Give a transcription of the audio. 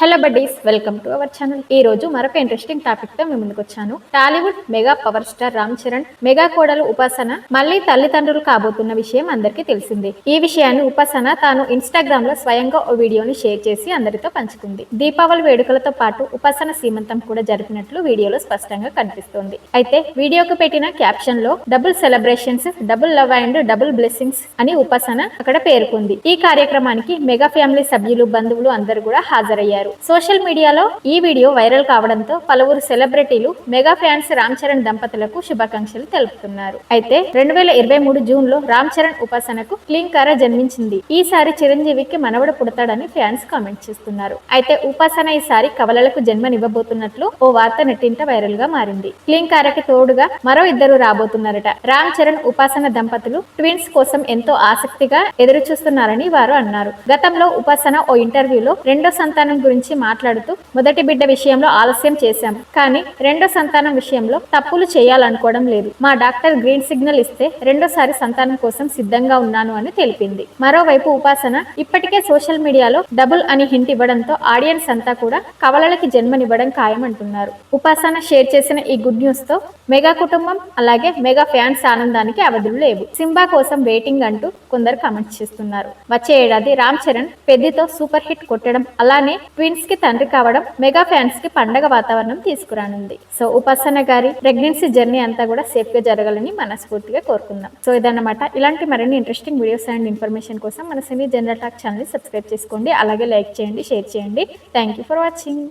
Hello buddies, welcome to our channel. ఈ రోజు మరొక ఇంట్రెస్టింగ్ టాపిక్ తో మేము ముందుకు వచ్చాను. Tollywood mega power star Ram Charan mega కోడలు ఉపాసన మళ్ళీ తల్లిదండ్రులు కాబోతున్న విషయం అందరికీ తెలిసిందే. ఈ విషయాన్ని ఉపాసన తాను ఇన్స్టాగ్రామ్ లో స్వయంగా ఓ వీడియోని షేర్ చేసి అందరితో పంచుకుంది. దీపావళి వేడుకలతో పాటు ఉపాసన సీమంతం కూడా జరిపినట్లు వీడియోలో స్పష్టంగా కనిపిస్తోంది. అయితే వీడియోకు పెట్టిన క్యాప్షన్ లో double celebrations, double love and double blessings అని ఉపాసన అక్కడ పేర్కొంది. ఈ కార్యక్రమానికి మెగా ఫ్యామిలీ సభ్యులు, బంధువులు అందరూ కూడా హాజరయ్యారు. సోషల్ మీడియాలో ఈ వీడియో వైరల్ కావడంతో పలువురు సెలబ్రిటీలు మెగా ఫ్యాన్స్ రామ్ చరణ్ దంపతులకు శుభాకాంక్షలు తెలుపుతున్నారు. అయితే 2023 జూన్ లో రామ్ చరణ్ ఉపాసనకు క్లీంకార జన్మించింది. ఈసారి చిరంజీవికి మనవడు పుడతాడని ఫ్యాన్స్ కామెంట్ చేస్తున్నారు. అయితే ఉపాసన ఈసారి కవలలకు జన్మనివ్వబోతున్నట్లు ఓ వార్త నెట్టింట వైరల్ గా మారింది. క్లీంకారకి తోడుగా మరో ఇద్దరు రాబోతున్నారట. రామ్ చరణ్ ఉపాసన దంపతులు ట్విన్స్ కోసం ఎంతో ఆసక్తిగా ఎదురు చూస్తున్నారని వారు అన్నారు. గతంలో ఉపాసన ఓ ఇంటర్వ్యూలో రెండో సంతానం గురించి మాట్లాడుతూ, మొదటి బిడ్డ విషయంలో ఆలస్యం చేశాం, కానీ రెండో సంతానం విషయంలో తప్పులు చేయాలనుకోవడం లేదు. మా డాక్టర్ గ్రీన్ సిగ్నల్ ఇస్తే రెండోసారి సంతానం కోసం సిద్ధంగా ఉన్నాను అని తెలిపింది. మరోవైపు ఉపాసన ఇప్పటికే సోషల్ మీడియాలో డబుల్ అని హింట్ ఇవ్వడంతో ఆడియన్స్ అంతా కూడా కవలలకి జన్మనివ్వడం ఖాయం అంటున్నారు. ఉపాసన షేర్ చేసిన ఈ గుడ్ న్యూస్ తో మెగా కుటుంబం అలాగే మెగా ఫ్యాన్స్ ఆనందానికి అవధులు లేవు. సింబా కోసం వెయిటింగ్ అంటూ కొందరు కామెంట్స్ చేస్తున్నారు. వచ్చే ఏడాది రామ్ చరణ్ పెద్దితో సూపర్ హిట్ కొట్టడం, అలానే ట్విన్స్ కి తండ్రి కావడం మెగా ఫ్యాన్స్ కి పండగ వాతావరణం తీసుకురానుంది. సో ఉపాసన గారి ప్రెగ్నెన్సీ జర్నీ అంతా కూడా సేఫ్ గా జరగాలని మనస్ఫూర్తిగా కోరుకుందాం. సో ఇదన్నమాట. ఇలాంటి మరిన్ని ఇంట్రెస్టింగ్ వీడియోస్ అండ్ ఇన్ఫర్మేషన్ కోసం మన సినీ జనరల్ టాక్ ఛానల్ సబ్స్క్రైబ్ చేసుకోండి. అలాగే లైక్ చేయండి, షేర్ చేయండి. Thank you for watching.